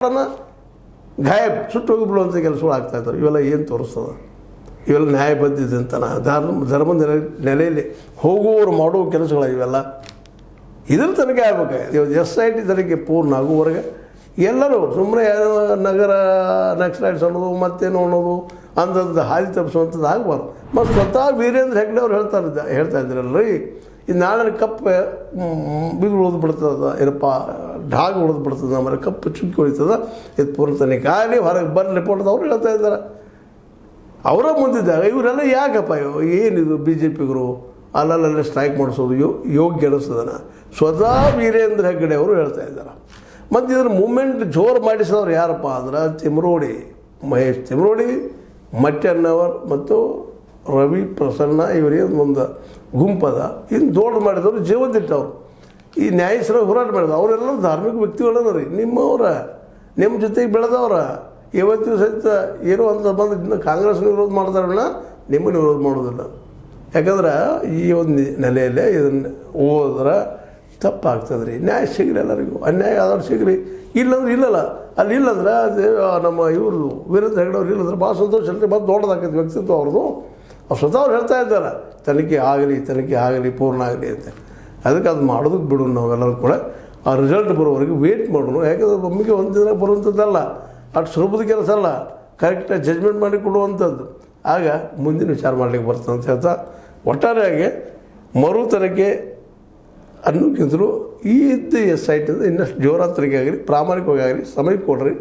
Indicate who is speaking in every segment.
Speaker 1: ಗಾಯಬ್ ಸುಟ್ಟು ಹೋಗಿಬಿಡುವಂಥ ಕೆಲಸಗಳು ಆಗ್ತಾಯಿದ್ದಾರೆ. ಇವೆಲ್ಲ ಏನು ತೋರಿಸ್ತದೆ? ಇವೆಲ್ಲ ನ್ಯಾಯಬದ್ಧತೆ ಅಂತನ ಧರ್ಮದ ನೆಲೆಯಲ್ಲಿ ಹೋಗುವವರು ಮಾಡುವ ಕೆಲಸಗಳು ಇವೆಲ್ಲ. ಇದ್ರ ತನಕ ಆಗ್ಬೇಕು. ಇವಾಗ SIT ತನಕ ಪೂರ್ಣ ಆಗುವವರೆಗೆ ಎಲ್ಲರೂ ಸುಮ್ಮನೆ ನಗರ ನಕ್ಸಲೈಟ್ಸ್ ಅನ್ನೋದು ಮತ್ತೇನು ಅನ್ನೋದು ಅಂಥದ್ದು ಹಾದಿ ತಪ್ಪಿಸುವಂಥದ್ದು ಆಗಬಾರ್ದು. ಮತ್ತು ಸ್ವತಃ ವೀರೇಂದ್ರ ಹೆಗ್ಡೆ ಅವ್ರು ಹೇಳ್ತಾ ಇದ್ರಲ್ರಿ, ಈ ನಾಳೆ ಕಪ್ಪು ಬಿದ್ದು ಉಳಿದು ಬಿಡ್ತದ, ಏನಪ್ಪ ಢಾಗ ಉಳಿದು ಬಿಡ್ತದೆ, ಆಮೇಲೆ ಕಪ್ಪು ಚುಕ್ಕಿ ಉಳಿತದ, ಇದು ಪೂರ್ಣ ತನಿಖೆ ಆಗಲಿ ಹೊರಗೆ ಬಂದು ರಿಪೋರ್ಟ್ ಅವ್ರು ಹೇಳ್ತಾ ಇದ್ದಾರೆ. ಅವರ ಮುಂದಿದ್ದಾಗ ಇವರೆಲ್ಲ ಯಾಕಪ್ಪ ಏನಿದು BJPಗರು ಅಲ್ಲಲ್ಲೇ ಸ್ಟ್ರೈಕ್ ಮಾಡಿಸೋದು ಯೋಗ್ಯ ಅನಿಸ್ತದನ ಸ್ವತಃ ವೀರೇಂದ್ರ ಹೆಗ್ಗಡೆ ಅವರು ಹೇಳ್ತಾ ಇದ್ದಾರೆ. ಮತ್ತು ಇದ್ರ ಮೂಮೆಂಟ್ ಜೋರು ಮಾಡಿಸಿದವ್ರು ಯಾರಪ್ಪ ಅಂದ್ರೆ ತಿಮ್ರೋಡಿ, ಮಹೇಶ್ ತಿಮ್ರೋಡಿ, ಮಟ್ಟಣ್ಣವರ್ ಮತ್ತು ರವಿ ಪ್ರಸನ್ನ ಇವರಿಗೆ ಒಂದು ಗುಂಪದ ಇನ್ನು ದೊಡ್ಡ ಮಾಡಿದವರು ಜೀವಂತಿಟ್ಟವ್ರು. ಈ ನ್ಯಾಯಸರ ಹೋರಾಟ ಮಾಡಿದ್ರು. ಅವರೆಲ್ಲರೂ ಧಾರ್ಮಿಕ ವ್ಯಕ್ತಿಗಳನ್ನ ರೀ, ನಿಮ್ಮ ಜೊತೆಗೆ ಬೆಳೆದವ್ರ. ಇವತ್ತಿನ ಸಹಿತ ಏನೋ ಅಂತ ಬಂದು ಕಾಂಗ್ರೆಸ್ನ ವಿರೋಧ ಮಾಡ್ತಾರಲ್ಲ, ನಿಮ್ಮನ್ನು ವಿರೋಧ ಮಾಡೋದಿಲ್ಲ. ಯಾಕಂದ್ರೆ ಈ ಒಂದು ನೆಲೆಯಲ್ಲೇ ಇದನ್ನು ಓದಿದ್ರೆ ತಪ್ಪಾಗ್ತದೆ ರೀ. ನ್ಯಾಯ ಸಿಗಲಿ ಎಲ್ಲರಿಗೂ, ಅನ್ಯಾಯ ಆದವ್ರು ಸಿಗಲಿ. ಇಲ್ಲಂದ್ರೆ ಇಲ್ಲಲ್ಲ, ಅಲ್ಲಿ ಇಲ್ಲಂದ್ರೆ ಅದು ನಮ್ಮ ಇವ್ರದ್ದು ವೀರೇಂದ್ರ ಹೆಗ್ಡೆ ಅವ್ರು ಇಲ್ಲಂದ್ರೆ ಭಾಳ ಸಂತೋಷ ಅಲ್ರಿ. ಮತ್ತು ದೊಡ್ಡದಾಕೈತಿ ವ್ಯಕ್ತಿತ್ವ ಅವ್ರದ್ದು. ಅವ್ರು ಸ್ವತಃ ಅವ್ರು ಹೇಳ್ತಾ ಇದ್ದಾರೆ ತನಿಖೆ ಆಗಲಿ ಪೂರ್ಣ ಆಗಲಿ ಅಂತ. ಅದಕ್ಕೆ ಅದು ಮಾಡೋದಕ್ಕೆ ಬಿಡು, ನಾವೆಲ್ಲರೂ ಕೂಡ ಆ ರಿಸಲ್ಟ್ ಬರೋವರೆಗೆ ವೇಟ್ ಮಾಡೋಣ. ಯಾಕಂದ್ರೆ ಒಮ್ಮೆಗೆ ಒಂದು ದಿನ ಬರುವಂಥದ್ದಲ್ಲ, ಅಷ್ಟು ಸುಲಭದ ಕೆಲಸ ಅಲ್ಲ, ಕರೆಕ್ಟಾಗಿ ಜಜ್ಮೆಂಟ್ ಮಾಡಿ ಕೊಡುವಂಥದ್ದು. ಆಗ ಮುಂದಿನ ವಿಚಾರ ಮಾಡಲಿಕ್ಕೆ ಬರ್ತದೆ ಅಂತ ಹೇಳ್ತಾ, ಒಟ್ಟಾರೆಯಾಗಿ ಮರು ತನಿಖೆ ಅನ್ನೋಕ್ಕಿಂತಲೂ ಈ SIT ಇನ್ನಷ್ಟು ಜೋರಾದ ತನಿಖೆ ಆಗಲಿ, ಪ್ರಾಮಾಣಿಕವಾಗಿ ಆಗಲಿ, ಸಮಯ ಕೊಡ್ರಿ.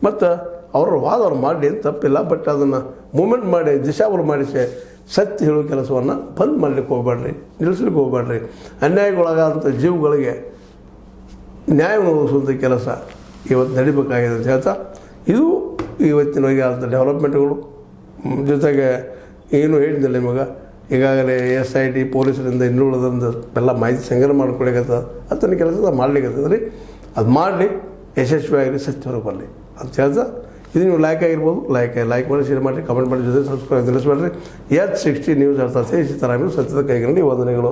Speaker 1: ಮತ್ತು ಅವ್ರ ವಾದ ಅವ್ರು ಮಾಡಲಿ ಅಂತ ತಪ್ಪಿಲ್ಲ. ಬಟ್ ಅದನ್ನು ಮೂಮೆಂಟ್ ಮಾಡಿ ದಿಶಾವರ್ ಮಾಡಿಸಿ ಸತ್ಯ ಹೇಳೋ ಕೆಲಸವನ್ನು ಬಂದ್ ಮಾಡಲಿಕ್ಕೆ ಹೋಗ್ಬೇಡ್ರಿ, ನಿಲ್ಲಿಸ್ಲಿಕ್ಕೆ ಹೋಗ್ಬೇಡ್ರಿ. ಅನ್ಯಾಯಗೊಳಗಾದಂಥ ಜೀವಗಳಿಗೆ ನ್ಯಾಯವನ್ನು ಒದಗಿಸುವಂಥ ಕೆಲಸ ಇವತ್ತು ನಡಿಬೇಕಾಗಿದೆ ಅಂತ ಹೇಳ್ತಾ, ಇದು ಇವತ್ತಿನ ಆದಂಥ ಡೆವಲಪ್ಮೆಂಟ್ಗಳು. ಜೊತೆಗೆ ಏನು ಹೇಳಿದ್ದಿಲ್ಲ ನಿಮಗೆ, ಈಗಾಗಲೇ SIT ಪೊಲೀಸರಿಂದ ಇನ್ನುಳಿದಂದು ಎಲ್ಲ ಮಾಹಿತಿ ಸಂಗ್ರಹ ಮಾಡ್ಕೊಳಿಕತ್ತದ, ಅದನ್ನ ಕೆಲಸ ಮಾಡ್ಲಿಕ್ಕತ್ತದ ರೀ. ಅದು ಮಾಡಲಿ, ಯಶಸ್ವಿಯಾಗಲಿ, ಸತ್ಯವರೆಗೆ ಬರಲಿ ಅಂತ ಹೇಳ್ತಾ, ಇದು ನೀವು ಲೈಕ್ ಆಗಿರ್ಬೋದು, ಲೈಕ್ ಮಾಡಿ, ಶೇರ್ ಮಾಡಿ, ಕಮೆಂಟ್ ಮಾಡಿ, ಜೊತೆ ಸಬ್ಸ್ಕ್ರೈಬ್ ತಿಳಿಸ್ಬೇಡ್ರಿ. H60 ನ್ಯೂಸ್ ಅರ್ಥಾತ್ ಸಿದ್ದರಾಮಯ್ಯ ಸತ್ಯದ ಕೈಗೊಂಡು ವಂದನೆಗಳು.